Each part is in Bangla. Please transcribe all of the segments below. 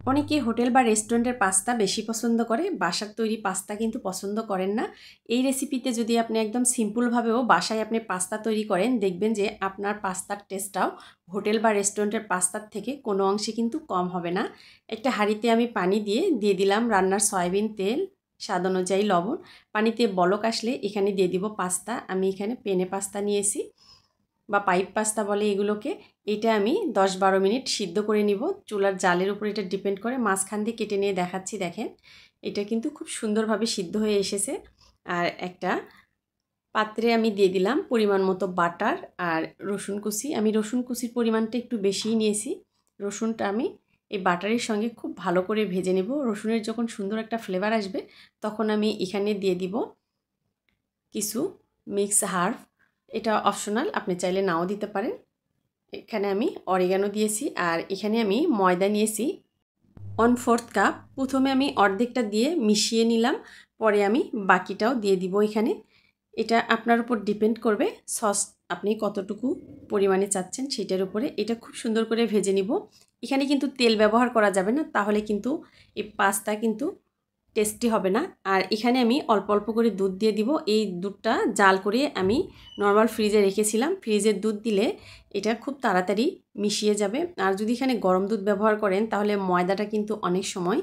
অনেকে হোটেল বা রেস্টুরেন্টের পাস্তা বেশি পছন্দ করে, বাসার তৈরি পাস্তা কিন্তু পছন্দ করেন না। এই রেসিপিতে যদি আপনি একদম সিম্পলভাবেও বাসায় আপনি পাস্তা তৈরি করেন, দেখবেন যে আপনার পাস্তার টেস্টটাও হোটেল বা রেস্টুরেন্টের পাস্তার থেকে কোনো অংশে কিন্তু কম হবে না। একটা হাঁড়িতে আমি পানি দিয়ে দিলাম রান্নার সয়াবিন তেল, স্বাদ অনুযায়ী লবণ। পানিতে বলক আসলে এখানে দিয়ে দিব পাস্তা। আমি এখানে পেনে পাস্তা নিয়েছি বা পাইপ পাস্তা বলে এগুলোকে। এটা আমি 10-12 মিনিট সিদ্ধ করে নিব। চুলার জালের উপর এটা ডিপেন্ড করে। মাঝখান দিয়ে কেটে নিয়ে দেখাচ্ছি, দেখেন এটা কিন্তু খুব সুন্দরভাবে সিদ্ধ হয়ে এসেছে। আর একটা পাত্রে আমি দিয়ে দিলাম পরিমাণ মতো বাটার আর রসুন কুচি। আমি রসুন কুচির পরিমাণটা একটু বেশিই নিয়েছি। রসুনটা আমি এই বাটারের সঙ্গে খুব ভালো করে ভেজে নেব। রসুনের যখন সুন্দর একটা ফ্লেভার আসবে তখন আমি এখানে দিয়ে দিব কিছু মিক্স হার্ব। এটা অপশনাল, আপনি চাইলে নাও দিতে পারেন। এখানে আমি অরিগানো দিয়েছি আর এখানে আমি ময়দা নিয়েছি 1/4 কাপ। প্রথমে আমি অর্ধেকটা দিয়ে মিশিয়ে নিলাম, পরে আমি বাকিটাও দিয়ে দিব এখানে। এটা আপনার উপর ডিপেন্ড করবে সস আপনি কতটুকু পরিমাণে চাচ্ছেন সেটার উপরে। এটা খুব সুন্দর করে ভেজে নিব। এখানে কিন্তু তেল ব্যবহার করা যাবে না, তাহলে কিন্তু এই পাস্তা কিন্তু টেস্টি হবে না। আর এখানে আমি অল্প অল্প করে দুধ দিয়ে দিব। এই দুধটা জাল করে আমি নর্মাল ফ্রিজে রেখেছিলাম। ফ্রিজের দুধ দিলে এটা খুব তাড়াতাড়ি মিশিয়ে যাবে। আর যদি এখানে গরম দুধ ব্যবহার করেন তাহলে ময়দাটা কিন্তু অনেক সময়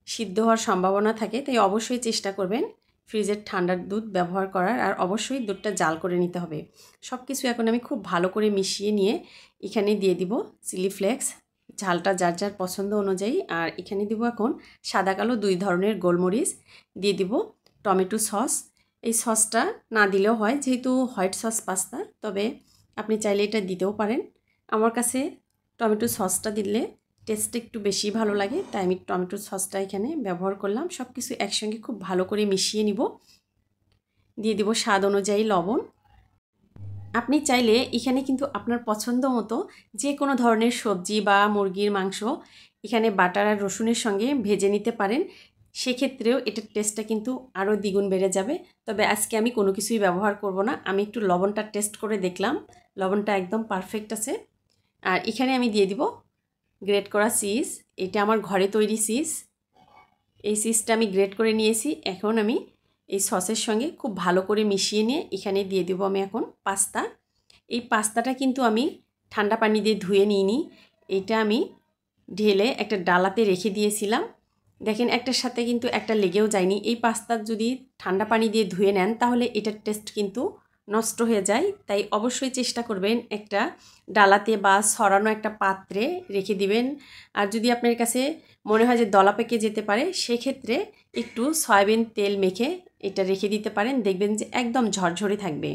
সিদ্ধ হওয়ার সম্ভাবনা থাকে। তাই অবশ্যই চেষ্টা করবেন ফ্রিজের ঠান্ডার দুধ ব্যবহার করার। আর অবশ্যই দুধটা জাল করে নিতে হবে। সব কিছু এখন আমি খুব ভালো করে মিশিয়ে নিয়ে এখানে দিয়ে দিব চিলি ফ্লেক্স, ঝালটা যার যার পছন্দ অনুযায়ী। আর এখানে দিব এখন সাদা কালো 2 ধরনের গোলমরিচ, দিয়ে দিব টমেটো সস। এই সসটা না দিলেও হয়, যেহেতু হোয়াইট সস পাস্তা, তবে আপনি চাইলে এটা দিতেও পারেন। আমার কাছে টমেটো সসটা দিলে টেস্টটা একটু বেশি ভালো লাগে, তাই আমি টমেটো সসটা এখানে ব্যবহার করলাম। সব কিছু একসঙ্গে খুব ভালো করে মিশিয়ে নিব। দিয়ে দিব স্বাদ অনুযায়ী লবণ। আপনি চাইলে এখানে কিন্তু আপনার পছন্দ মতো যে কোনো ধরনের সবজি বা মুরগির মাংস এখানে বাটার আর রসুনের সঙ্গে ভেজে নিতে পারেন। সেক্ষেত্রেও এটার টেস্টটা কিন্তু আরও দ্বিগুণ বেড়ে যাবে। তবে আজকে আমি কোনো কিছুই ব্যবহার করব না। আমি একটু লবণটা টেস্ট করে দেখলাম, লবণটা একদম পারফেক্ট আছে। আর এখানে আমি দিয়ে দিব গ্রেট করা চিজ। এটা আমার ঘরে তৈরি চিজ। এই চিজটা আমি গ্রেট করে নিয়েছি। এখন আমি এই সসের সঙ্গে খুব ভালো করে মিশিয়ে নিয়ে এখানে দিয়ে দেবো আমি এখন পাস্তা। এই পাস্তাটা কিন্তু আমি ঠান্ডা পানি দিয়ে ধুয়ে নিইনি। এটা আমি ঢেলে একটা ডালাতে রেখে দিয়েছিলাম। দেখেন একটার সাথে কিন্তু একটা লেগেও যায়নি। এই পাস্তা যদি ঠান্ডা পানি দিয়ে ধুয়ে নেন তাহলে এটার টেস্ট কিন্তু নষ্ট হয়ে যায়। তাই অবশ্যই চেষ্টা করবেন একটা ডালাতে বা ছড়ানো একটা পাত্রে রেখে দিবেন। আর যদি আপনার কাছে মনে হয় যে দলা পেকে যেতে পারে, সেক্ষেত্রে একটু সয়াবিন তেল মেখে এটা রেখে দিতে পারেন। দেখবেন যে একদম ঝরঝরে থাকবে।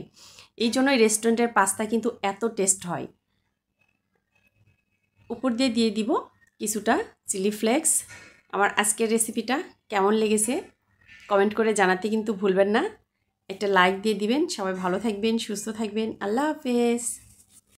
এই জন্যই রেস্টুরেন্টের পাস্তা কিন্তু এত টেস্ট হয়। উপর দিয়ে দিব কিছুটা চিলি ফ্লেক্স। আমার আজকের রেসিপিটা কেমন লেগেছে কমেন্ট করে জানাতে কিন্তু ভুলবেন না। একটা লাইক দিয়ে দিবেন। সবাই ভালো থাকবেন, সুস্থ থাকবেন। আল্লাহ হাফেজ।